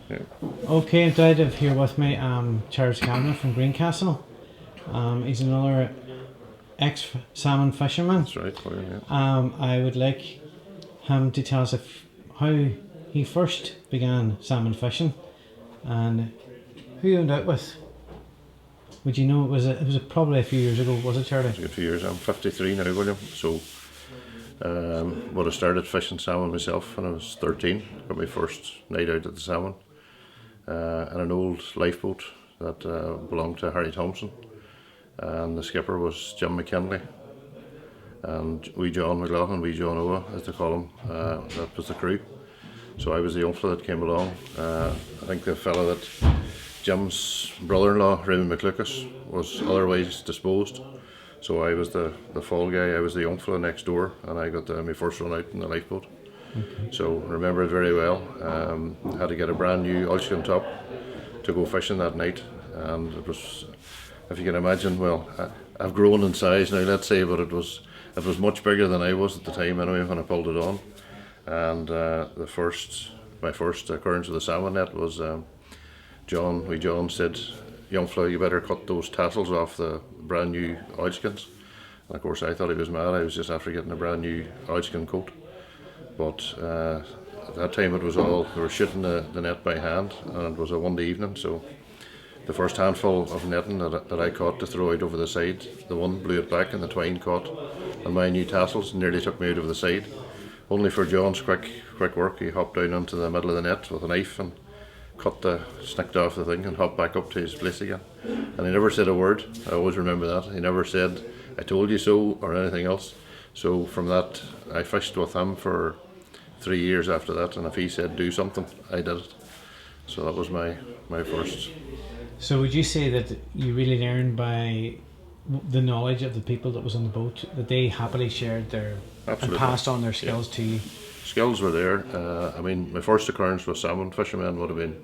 Yeah. Okay, I'm delighted to have here with me Charles Cavanagh from Greencastle. He's another ex-salmon fisherman. That's right, Claire, yeah. I would like him to tell us how he first began salmon fishing and who you went out with. Would you know, it was probably a few years ago, was it, Charlie? It's a good few years. I'm 53 now, William. So, would have started fishing salmon myself when I was 13. Got my first night out at the salmon. In an old lifeboat that belonged to Harry Thompson. And the skipper was Jim McKinley. And wee John McLaughlin, wee John Owa, as they call him, that was the crew. So I was the young fella that came along. I think the fella that Jim's brother-in-law, Raymond McLucas, was otherwise disposed. So I was the fall guy, I was the young fella next door, and I got my first run out in the lifeboat. Okay. So I remember it very well. Had to get a brand new oilskin top to go fishing that night, and it was, if you can imagine, well, I've grown in size now, let's say, but it was much bigger than I was at the time anyway when I pulled it on. And my first occurrence with the salmon net was John said, "Young fella, you better cut those tassels off the brand new oilskins." And of course I thought he was mad. I was just after getting a brand new oilskin coat. But at that time we were shooting the net by hand, and it was a one-day evening, so the first handful of netting that I caught to throw out over the side, the one blew it back and the twine caught on my new tassels and nearly took me out over the side. Only for John's quick work, he hopped down into the middle of the net with a knife and snicked off the thing and hopped back up to his place again. And he never said a word. I always remember that. He never said, "I told you so," or anything else. So from that, I fished with him for 3 years after that, and if he said do something, I did it. So that was my first. So would you say that you really learned by the knowledge of the people that was on the boat, that they happily shared their Absolutely. and passed on their skills to you? Skills were there. I mean, my first occurrence with salmon fishermen would have been,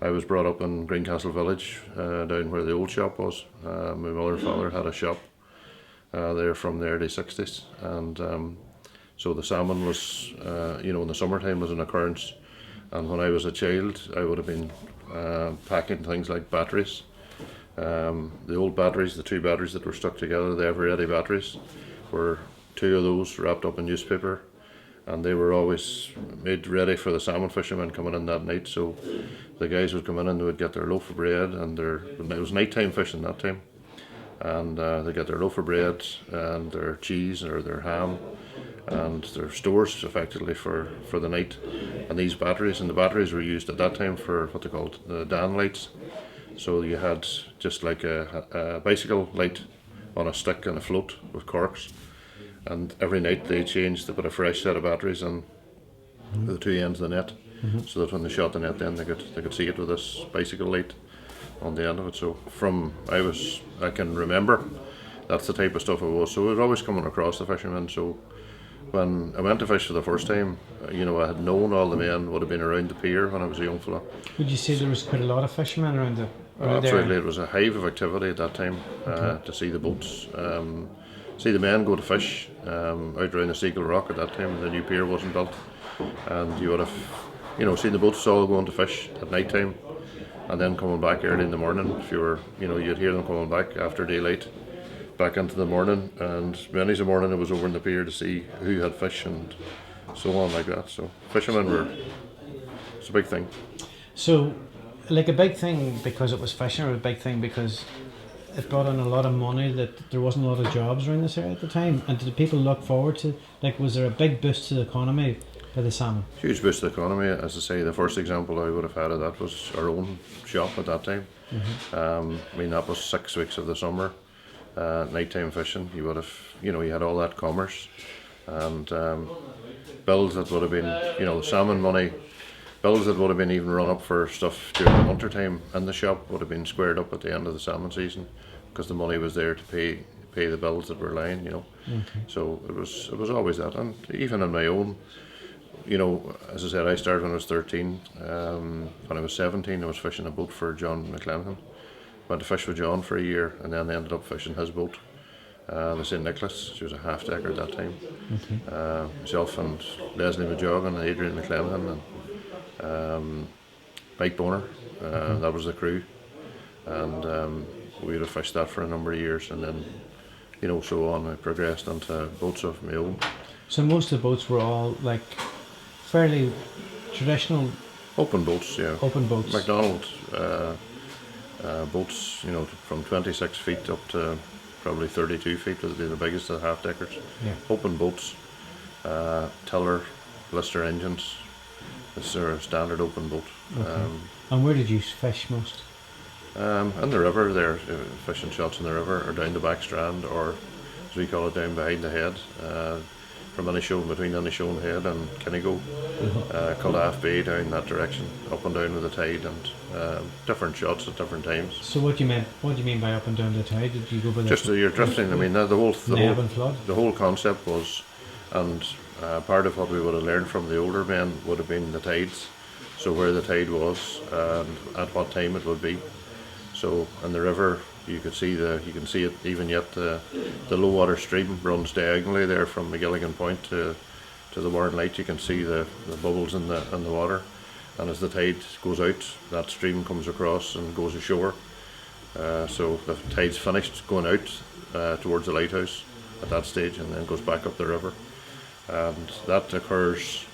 I was brought up in Greencastle Village, down where the old shop was. My mother and father had a shop there from the early 60s, and so the salmon was, in the summertime was an occurrence. And when I was a child, I would have been packing things like batteries. The old batteries, the two batteries that were stuck together, the ever-ready batteries, were two of those wrapped up in newspaper, and they were always made ready for the salmon fishermen coming in that night. So the guys would come in and they would get their loaf of bread, and it was nighttime fishing that time, and they get their loaf of bread and their cheese or their ham and their stores effectively for the night. And these batteries, and the batteries were used at that time for what they called the Dan lights. So you had just like a bicycle light on a stick and a float with corks, and every night they changed, they put a fresh set of batteries in the two ends of the net, so that when they shot the net then they could see it with this bicycle light on the end of it. So I can remember that's the type of stuff it was. So it was always coming across the fishermen. So when I went to fish for the first time, I had known all the men would have been around the pier when I was a young fella. Would you say there was quite a lot of fishermen around there? Absolutely, it was a hive of activity at that time. To see the boats, see the men go to fish out around the Seagull Rock at that time. The new pier wasn't built, and you would have, seen the boats all going to fish at night time, and then coming back early in the morning. If you were, you'd hear them coming back after daylight, back into the morning, and many's a morning it was over in the pier to see who had fish and so on like that. So fishermen it's a big thing. So, like a big thing because it was fishing, or a big thing because it brought in a lot of money, that there wasn't a lot of jobs around this area at the time? And did people look forward to, was there a big boost to the economy by the salmon? Huge boost to the economy. As I say, the first example I would have had of that was our own shop at that time. That was 6 weeks of the summer, nighttime fishing. You would have, you had all that commerce, and bills that would have been, salmon money, bills that would have been even run up for stuff during the winter time in the shop would have been squared up at the end of the salmon season, because the money was there to pay the bills that were lying. So it was always that. And even in my own, as I said, I started when I was 13. When I was 17, I was fishing a boat for John McLennan. Went to fish with John for a year, and then ended up fishing his boat, the St. Nicholas. She was a half-decker at that time. Myself and Leslie McJogan and Adrian McLennan, and Mike Boner. That was the crew, and we would have fished that for a number of years, and then so on. I progressed into boats of my own. So most of the boats were all like fairly traditional Open boats, yeah. open boats. McDonald boats, from 26 feet up to probably 32 feet would be the biggest of the half deckers. Yeah. Open boats, tiller, blister engines. This is a standard open boat. Okay. And where did you fish most? In the river there, fishing shots in the river, or down the back strand, or as we call it, down behind the head, from Inishowen, between Inishowen Head and Kinnigo, Cavanagh Bay, down that direction, up and down with the tide, and different shots at different times. So what do you mean by up and down the tide? Did you go by Just you're drifting. I mean, the ebb and flood? whole concept was, and part of what we would have learned from the older men would have been the tides. So where the tide was and at what time it would be. So in the river, you can see it even yet. The low water stream runs diagonally there from McGilligan Point to the Warren Light. You can see the bubbles in the water, and as the tide goes out, that stream comes across and goes ashore. So the tide's finished going out towards the lighthouse at that stage, and then goes back up the river, and that occurs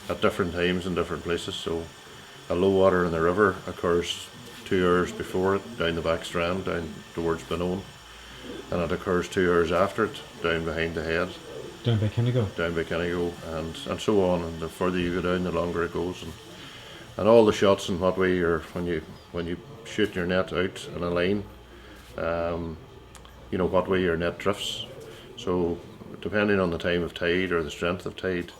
at different times in different places. So a low water in the river occurs 2 hours before it down the back strand down towards Benone, and it occurs 2 hours after it down behind the head, down by Kinnigo, and so on. And the further you go down, the longer it goes, and all the shots and what way you're when you shoot your net out in a line, what way your net drifts. So depending on the time of tide or the strength of tide,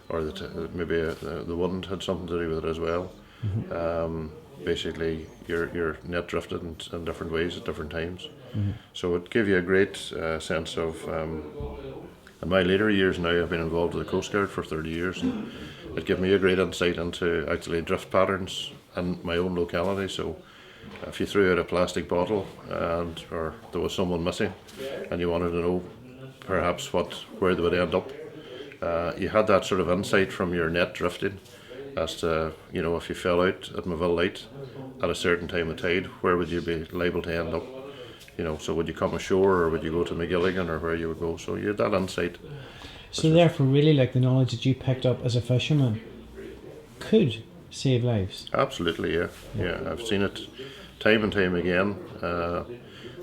or maybe the wind had something to do with it as well. Basically, your net drifted in different ways at different times. So it gave you a great sense of. In my later years now, I've been involved with the Coast Guard for 30 years, and it gave me a great insight into actually drift patterns in my own locality. So if you threw out a plastic bottle or there was someone missing, and you wanted to know perhaps where they would end up, you had that sort of insight from your net drifting as to, if you fell out at Maville Light at a certain time of tide, where would you be liable to end up? So would you come ashore, or would you go to McGilligan, or where you would go? So you had that insight. So therefore, really, like the knowledge that you picked up as a fisherman could save lives. Absolutely, yeah. I've seen it time and time again.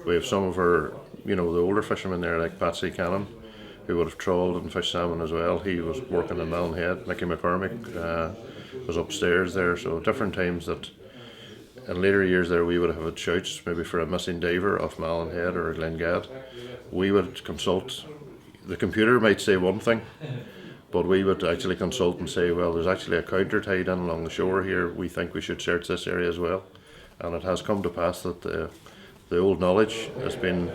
We have some of our, the older fishermen there, like Patsy Cannon, who would have trawled and fished salmon as well. He was working in Malin Head. Mickey McCormick was upstairs there. So different times that in later years there we would have had shouts maybe for a missing diver off Malin Head or Glengad. We would consult. The computer might say one thing, but we would actually consult and say, well, there's actually a counter tide in along the shore here. We think we should search this area as well. And it has come to pass that the old knowledge has been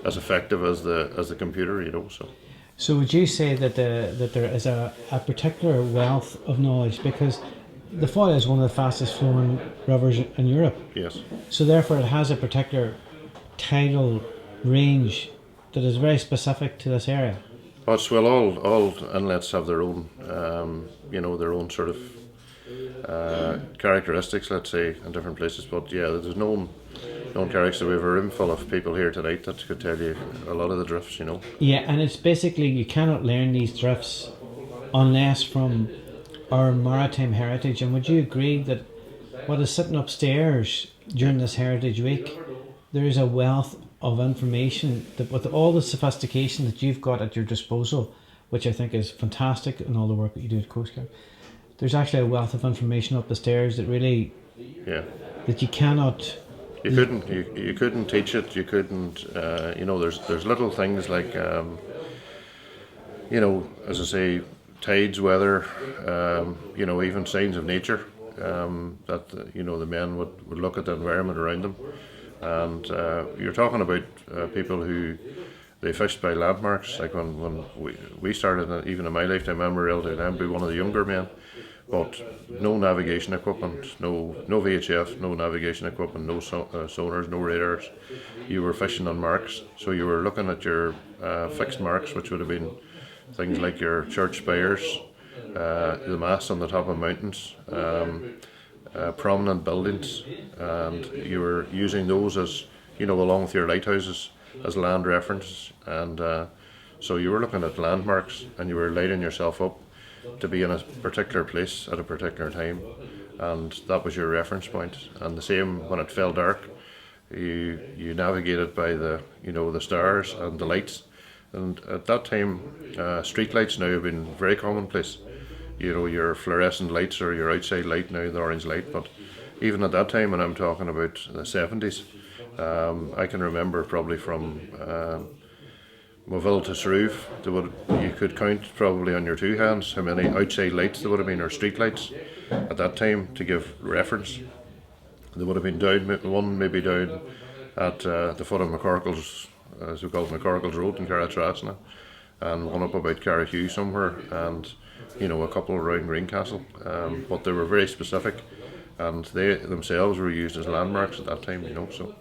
as effective as the computer, So would you say that there is a particular wealth of knowledge, because the Foyle is one of the fastest flowing rivers in Europe? Yes. So therefore it has a particular tidal range that is very specific to this area. Well, all inlets have their own, their own sort of characteristics, let's say, in different places. But yeah, there's known characteristics. We have a room full of people here tonight that could tell you a lot of the drifts, Yeah, and it's basically you cannot learn these drifts unless from our maritime heritage. And would you agree that what is sitting upstairs during this Heritage Week, there is a wealth of information that, with all the sophistication that you've got at your disposal, which I think is fantastic, and all the work that you do at Coast Guard, there's actually a wealth of information up the stairs that really, that you cannot. You couldn't teach it. You couldn't. There's little things like, as I say, tides, weather, even signs of nature. That the men would look at the environment around them, and you're talking about people who they fished by landmarks. Like when we started, even in my lifetime, I'm relatively young, be one of the younger men. But no navigation equipment, no VHF, no navigation equipment, no sonars, no radars. You were fishing on marks, so you were looking at your fixed marks, which would have been things like your church spires, the masts on the top of mountains, prominent buildings, and you were using those as, along with your lighthouses, as land reference, and so you were looking at landmarks, and you were lighting yourself up to be in a particular place at a particular time, and that was your reference point. And the same when it fell dark, you navigated by the stars and the lights. And at that time, street lights now have been very commonplace. Your fluorescent lights or your outside light now, the orange light. But even at that time, and I'm talking about the 70s, I can remember probably from Moville to Sroof, you could count probably on your two hands how many outside lights there would have been, or street lights at that time, to give reference. There would have been one maybe down at the foot of McCorkle's, as we call it, McCorkle's Road in Carratrasna, and one up about Carrahue somewhere, and a couple around Greencastle. But they were very specific, and they themselves were used as landmarks at that time. So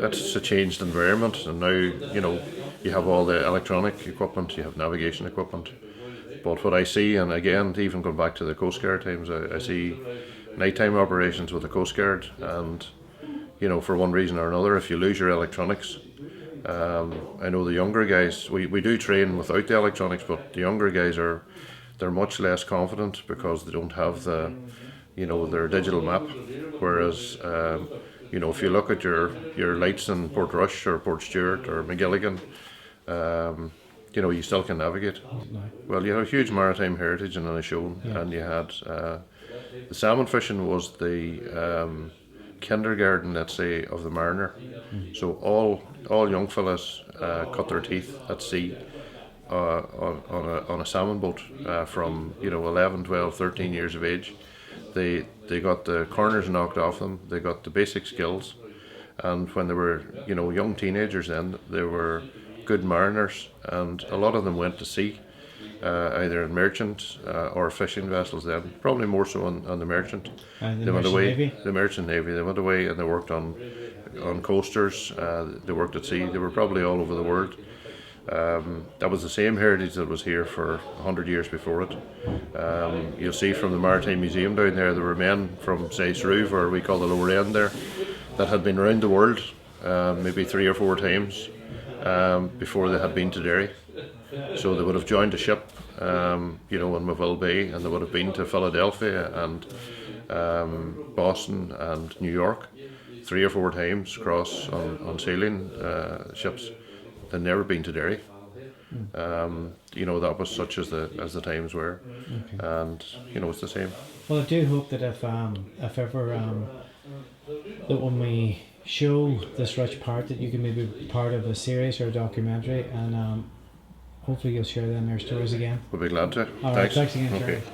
it's a changed environment, and now you have all the electronic equipment, you have navigation equipment. But what I see, and again, even going back to the Coast Guard times, I see nighttime operations with the Coast Guard, and for one reason or another, if you lose your electronics, I know the younger guys, we do train without the electronics, but the younger guys they're much less confident because they don't have their digital map. Whereas if you look at your lights in Portrush or Portstewart or McGilligan, you still can navigate. Well, you have a huge maritime heritage in Inishowen, and you had the salmon fishing was the kindergarten, let's say, of the mariner. So all young fellas cut their teeth at sea on a salmon boat from 11, 12, 13 years of age. They got the corners knocked off them. They got the basic skills, and when they were young teenagers, then they were good mariners, and a lot of them went to sea, either in merchant or fishing vessels. Then probably more so on the merchant. They went away. Navy. The merchant navy. They went away and they worked on coasters. They worked at sea. They were probably all over the world. That was the same heritage that was here for 100 years before it. You'll see from the Maritime Museum down there were men from, say, Sroof, or we call the lower end there, that had been around the world maybe 3 or 4 times before they had been to Derry. So they would have joined a ship in Moville Bay, and they would have been to Philadelphia and Boston and New York 3 or 4 times across on sailing ships. They'd never been to Derry. That was such as the times were. Okay. And it's the same. Well, I do hope that if ever that when we show this rich part, that you can maybe be part of a series or a documentary, and hopefully you'll share them their stories again. We'll be glad to. All right, thanks again, Jerry. Okay.